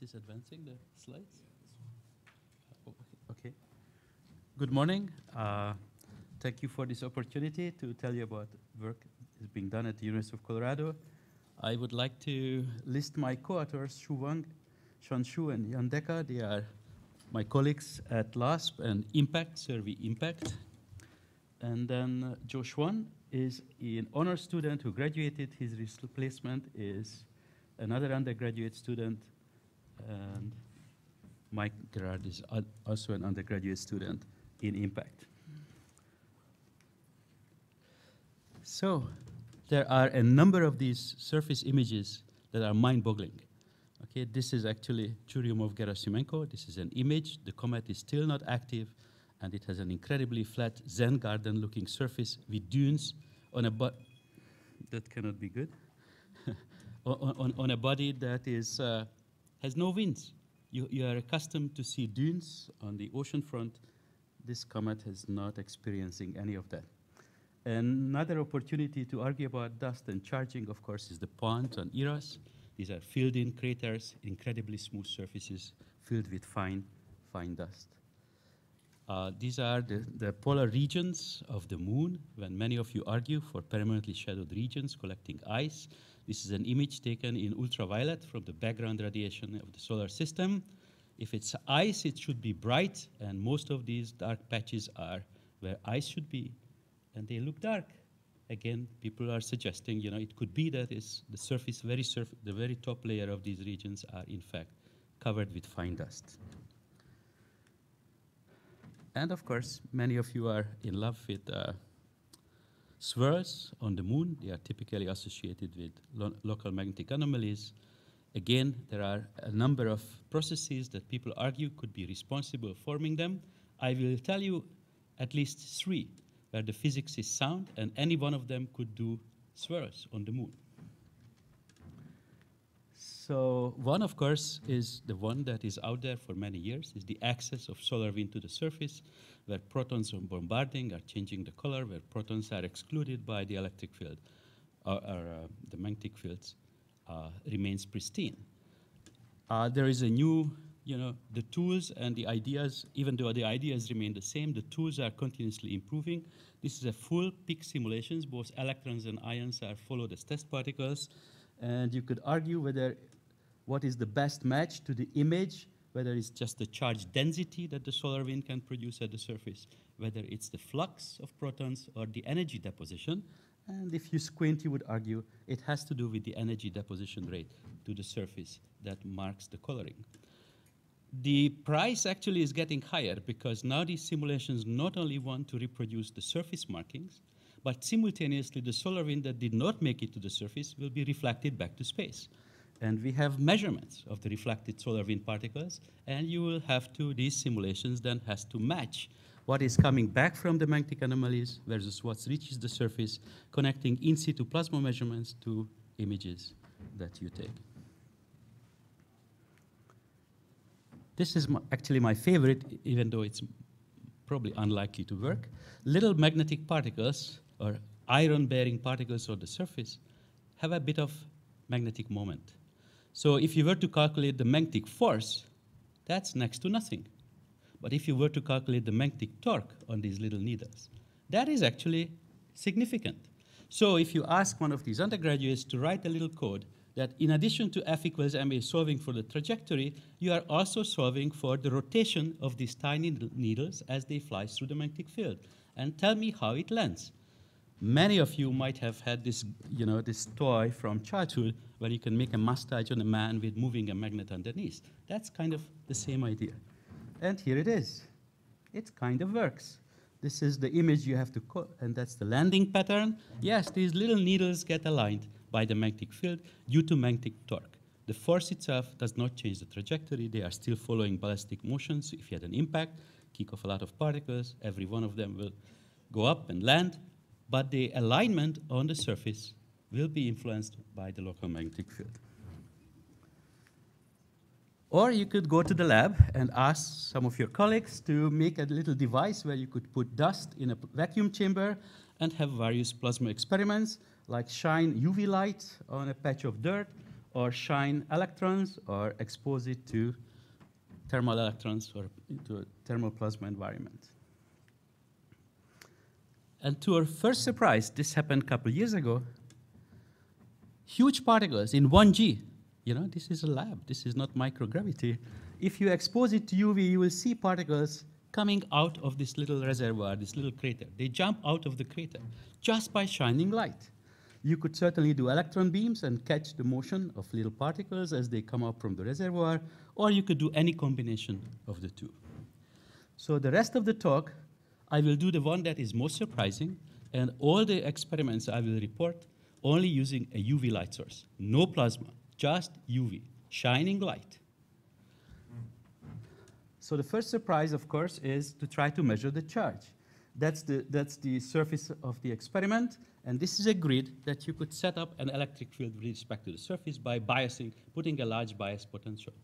Is this advancing the slides? Oh, okay. Good morning. Thank you for this opportunity to tell you about work that is being done at the University of Colorado. I would like to list my co-authors, Shu Wang, Sean Shu, and Jan Dekker. They are my colleagues at LASP and Impact, Survey Impact. And then Joe Schwan is an honor student who graduated. His replacement is another undergraduate student. And Mike Gerard is also an undergraduate student in Impact. So there are a number of these surface images that are mind-boggling. Okay, this is actually Churyumov-Gerasimenko. This is an image. The comet is still not active, and it has an incredibly flat Zen garden-looking surface with dunes on a that cannot be good. on a body that is has no winds. You are accustomed to see dunes on the ocean front. This comet is not experiencing any of that. Another opportunity to argue about dust and charging, of course, is the pond on Eros. These are filled-in craters, incredibly smooth surfaces filled with fine dust. These are the polar regions of the moon, when many of you argue for permanently shadowed regions collecting ice. This is an image taken in ultraviolet from the background radiation of the solar system. If it's ice, it should be bright, and most of these dark patches are where ice should be, and they look dark. Again, people are suggesting, it could be that the surface, the very top layer of these regions are in fact covered with fine dust. And of course, many of you are in love with swirls on the moon. They are typically associated with local magnetic anomalies. Again, there are a number of processes that people argue could be responsible for forming them. I will tell you at least 3 where the physics is sound, and any one of them could do swirls on the moon. So one, of course, is the one that is out there for many years, is the access of solar wind to the surface, where protons are bombarding, are changing the color, where protons are excluded by the electric field, the magnetic fields remains pristine. There is a new, the tools and the ideas, even though the ideas remain the same, the tools are continuously improving. This is a full peak simulations. Both electrons and ions are followed as test particles. And you could argue what is the best match to the image, whether it's just the charge density that the solar wind can produce at the surface, whether it's the flux of protons or the energy deposition. And if you squint, you would argue it has to do with the energy deposition rate to the surface that marks the coloring. The price actually is getting higher because now these simulations not only want to reproduce the surface markings, but simultaneously the solar wind that did not make it to the surface will be reflected back to space. And we have measurements of the reflected solar wind particles, and you will have to, these simulations then has to match what is coming back from the magnetic anomalies versus what reaches the surface, connecting in situ plasma measurements to images that you take. This is actually my favorite, even though it's probably unlikely to work. Little magnetic particles, or iron-bearing particles on the surface, have a bit of magnetic moment. So if you were to calculate the magnetic force, that's next to nothing. But if you were to calculate the magnetic torque on these little needles, that is actually significant. So if you ask one of these undergraduates to write a little code that in addition to F equals ma solving for the trajectory, you are also solving for the rotation of these tiny needles as they fly through the magnetic field, and tell me how it lands. Many of you might have had this, this toy from childhood where you can make a mustache on a man with moving a magnet underneath. That's kind of the same idea. And here it is. It kind of works. This is the image you have to and that's the landing pattern. Yes, these little needles get aligned by the magnetic field due to magnetic torque. The force itself does not change the trajectory. They are still following ballistic motions. So if you had an impact, kick off a lot of particles, every one of them will go up and land. But the alignment on the surface will be influenced by the local magnetic field. Or you could go to the lab and ask some of your colleagues to make a little device where you could put dust in a vacuum chamber and have various plasma experiments, like shine UV light on a patch of dirt, or shine electrons, or expose it to thermal electrons or into a thermal plasma environment. And to our first surprise, this happened a couple years ago, huge particles in 1G. You know, this is a lab. This is not microgravity. If you expose it to UV, you will see particles coming out of this little reservoir, this little crater. They jump out of the crater just by shining light. You could certainly do electron beams and catch the motion of little particles as they come up from the reservoir, or you could do any combination of the two. So the rest of the talk, I will do the one that is most surprising, and all the experiments I will report only using a UV light source. No plasma, just UV, shining light. So the first surprise, of course, is to try to measure the charge. That's the surface of the experiment, and this is a grid that you could set up an electric field with respect to the surface by biasing, putting a large bias potential.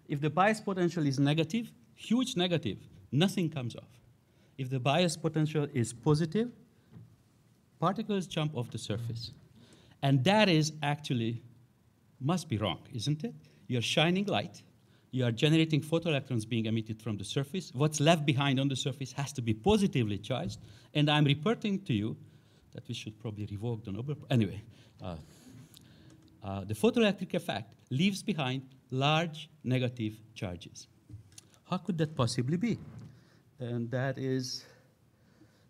If the bias potential is negative, huge negative, nothing comes off. If the bias potential is positive, particles jump off the surface. And that is actually, must be wrong, isn't it? You're shining light, you are generating photoelectrons being emitted from the surface. What's left behind on the surface has to be positively charged, and I'm reporting to you that we should probably revoke the Nobel Prize. Anyway, the photoelectric effect leaves behind large negative charges. How could that possibly be? And that is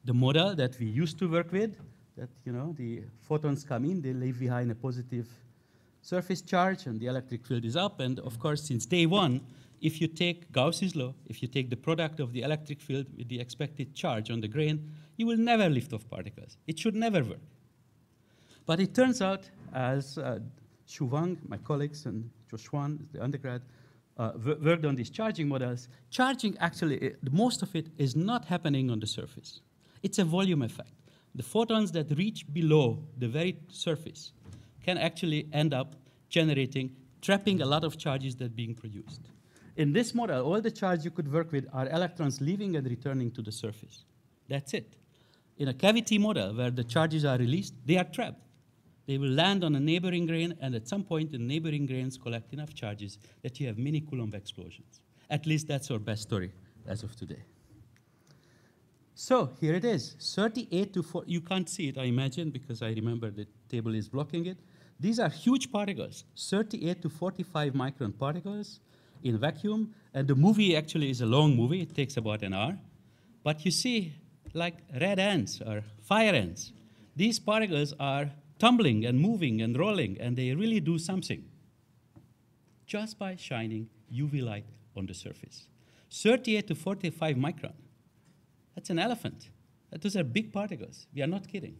the model that we used to work with, that, you know, the photons come in, they leave behind a positive surface charge, and the electric field is up. And of course, since day one, if you take Gauss's law, if you take the product of the electric field with the expected charge on the grain, you will never lift off particles. It should never work. But it turns out, as Xu Wang, my colleagues, and Josh Wan, the undergrad, worked on these charging models, charging actually, most of it is not happening on the surface. It's a volume effect. The photons that reach below the very surface can actually end up trapping a lot of charges that are being produced. In this model, all the charge you could work with are electrons leaving and returning to the surface. That's it. In a cavity model where the charges are released, they are trapped. They will land on a neighboring grain, and at some point, the neighboring grains collect enough charges that you have mini Coulomb explosions. At least that's our best story as of today. So here it is, 38 to 40. You can't see it, I imagine, because I remember the table is blocking it. These are huge particles, 38 to 45 micron particles in vacuum. And the movie actually is a long movie. It takes about an hour. But you see, like red ants or fire ants, these particles are tumbling and moving and rolling, and they really do something just by shining UV light on the surface. 38 to 45 micron. That's an elephant. Those are big particles. We are not kidding.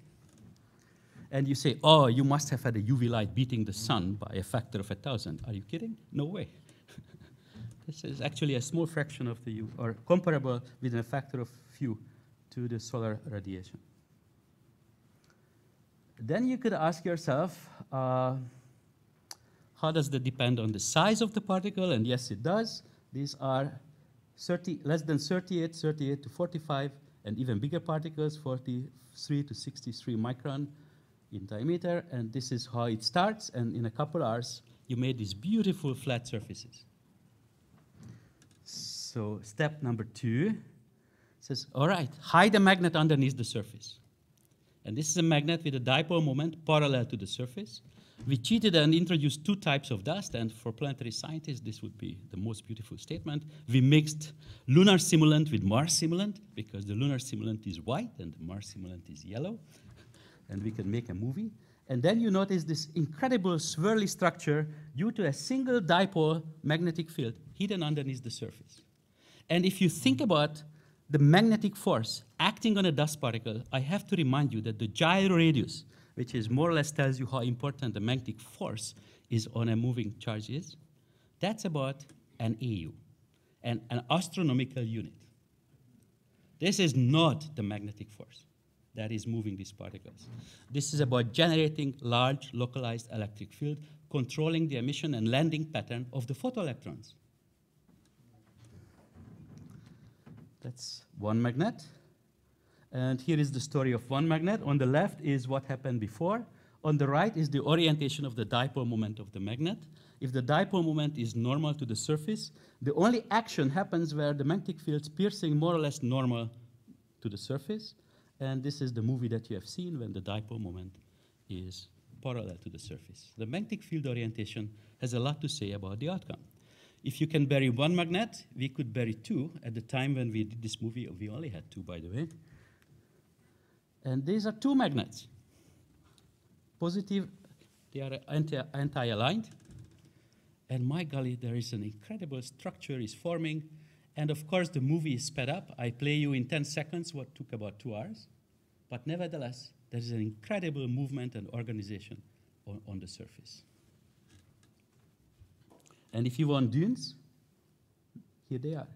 And you say, oh, you must have had a UV light beating the sun by a factor of 1,000. Are you kidding? No way. This is actually a small fraction of the UV, or comparable with a factor of few to the solar radiation. Then you could ask yourself, how does that depend on the size of the particle? And yes, it does. These are less than 38, 38 to 45, and even bigger particles, 43 to 63 micron in diameter. And this is how it starts. And in a couple hours, you made these beautiful flat surfaces. So step number 2 says, all right, hide a magnet underneath the surface. And this is a magnet with a dipole moment parallel to the surface. We cheated and introduced 2 types of dust, and for planetary scientists, this would be the most beautiful statement. We mixed lunar simulant with Mars simulant, because the lunar simulant is white and the Mars simulant is yellow, and we can make a movie. And then you notice this incredible swirly structure due to a single dipole magnetic field hidden underneath the surface. And if you think about the magnetic force acting on a dust particle, I have to remind you that the gyro radius, which is more or less tells you how important the magnetic force is on a moving charge is, that's about an AU, an astronomical unit. This is not the magnetic force that is moving these particles. This is about generating large localized electric field, controlling the emission and landing pattern of the photoelectrons. That's one magnet. And here is the story of one magnet. On the left is what happened before. On the right is the orientation of the dipole moment of the magnet. If the dipole moment is normal to the surface, the only action happens where the magnetic field's piercing more or less normal to the surface. And this is the movie that you have seen when the dipole moment is parallel to the surface. The magnetic field orientation has a lot to say about the outcome. If you can bury one magnet, we could bury two. At the time when we did this movie, we only had two, by the way. And these are two magnets. Positive, they are anti-aligned. And my golly, there is an incredible structure is forming. And of course, the movie is sped up. I play you in 10 seconds what took about 2 hours. But nevertheless, there is an incredible movement and organization on the surface. And if you want dunes, here they are.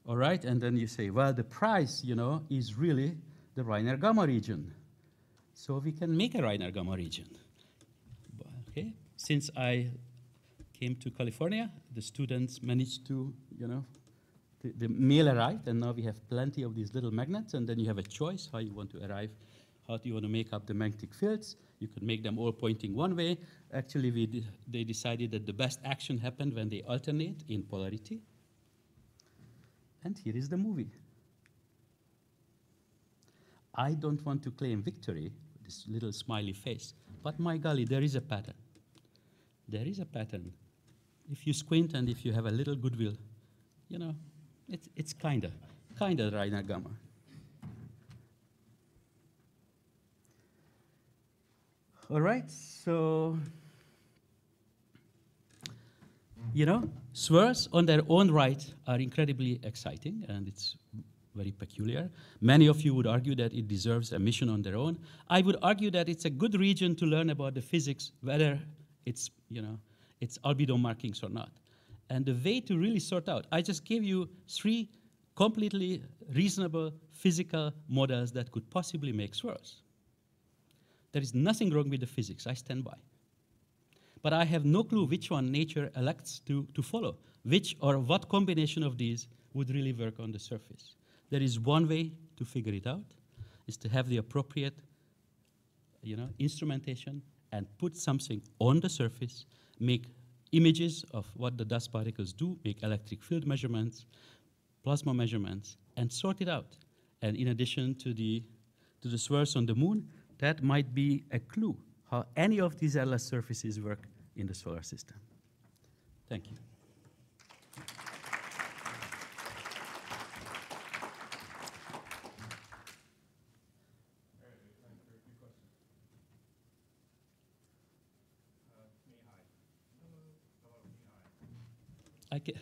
All right, and then you say, well, the price, you know, is really the Reiner Gamma region. So we can make a Reiner Gamma region. Okay, since I came to California, the students managed to, you know, the mail arrived, and now we have plenty of these little magnets, and then you have a choice how you want to arrive, how do you want to make up the magnetic fields. You could make them all pointing one way. Actually, they decided that the best action happened when they alternate in polarity. And here is the movie. I don't want to claim victory, this little smiley face, but my golly, there is a pattern. There is a pattern. If you squint and if you have a little goodwill, you know, it's kinda Reiner Gamma. All right, so, you know, swirls on their own right are incredibly exciting, and it's very peculiar. Many of you would argue that it deserves a mission on their own. I would argue that it's a good region to learn about the physics, whether it's, you know, it's albedo markings or not. And the way to really sort out, I just gave you 3 completely reasonable physical models that could possibly make swirls. There is nothing wrong with the physics, I stand by. But I have no clue which one nature elects to follow, which or what combination of these would really work on the surface. There is one way to figure it out, is to have the appropriate, you know, instrumentation and put something on the surface, make images of what the dust particles do, make electric field measurements, plasma measurements, and sort it out. And in addition to the swirls on the moon, that might be a clue how any of these airless surfaces work in the solar system. Thank you. I can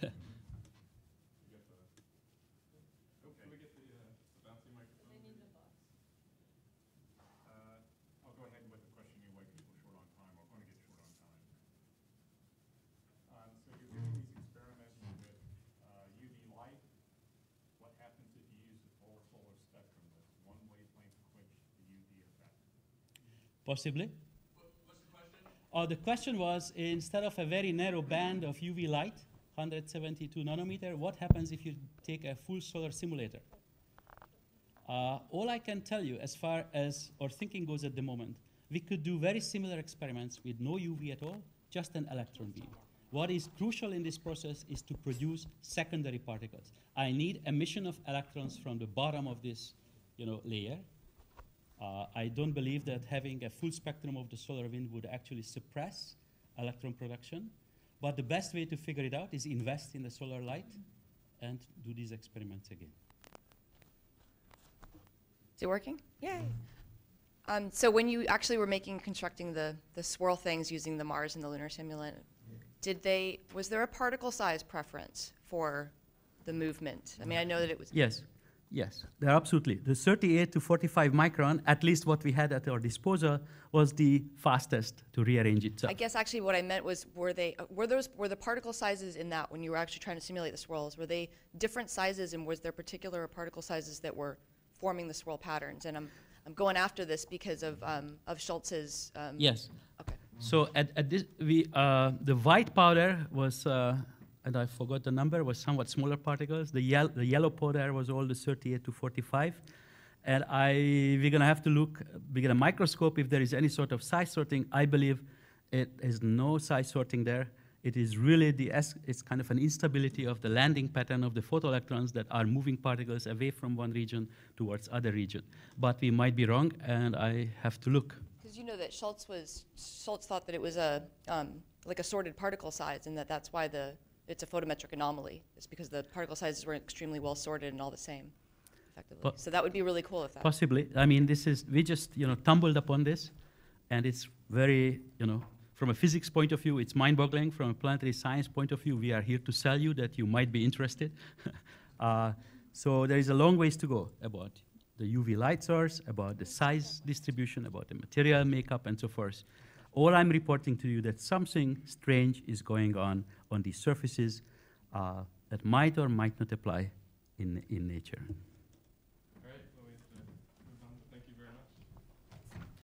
I'll go ahead with the question. You might be short on time. We're going to get short on time. So you're doing these experiments with UV light. What happens if you use the full solar spectrum? That's one wavelength of which the UV effect. possibly. What's the question? Oh, the question was, instead of a very narrow band of UV light, 172 nanometer, what happens if you take a full solar simulator? All I can tell you, as far as our thinking goes at the moment, we could do very similar experiments with no UV at all, just an electron beam. What is crucial in this process is to produce secondary particles. I need emission of electrons from the bottom of this, layer. I don't believe that having a full spectrum of the solar wind would actually suppress electron production. But the best way to figure it out is invest in the solar light and do these experiments again. Is it working? Yay. So when you actually were constructing the swirl things using the Mars and the lunar simulant, was there a particle size preference for the movement? I mean, I know that it was... Yes, there absolutely. The 38 to 45 micron, at least what we had at our disposal, was the fastest to rearrange itself. I guess actually what I meant was, were the particle sizes in that, when you were actually trying to simulate the swirls, were they different sizes, and was there particular particle sizes that were forming the swirl patterns? And I'm going after this because of Schultz's... Yes. Okay. So at this, the white powder was, and I forgot the number, was somewhat smaller particles. The yellow powder was all the 38 to 45. And we're going to have to look, we're going to microscope if there is any sort of size sorting. I believe it is no size sorting there. It is really it's kind of an instability of the landing pattern of the photoelectrons that are moving particles away from one region towards other region. But we might be wrong, and I have to look. Because you know that Schultz thought that it was like a sorted particle size, and that's why it's a photometric anomaly. It's because the particle sizes were extremely well sorted and all the same, effectively. So that would be really cool if that. Possibly. I mean, we just tumbled upon this, and it's very from a physics point of view, it's mind-boggling. From a planetary science point of view, we are here to sell you that you might be interested. So there is a long ways to go about the UV light source, about the size distribution, about the material makeup, and so forth. All I'm reporting to you that something strange is going on these surfaces that might or might not apply in nature.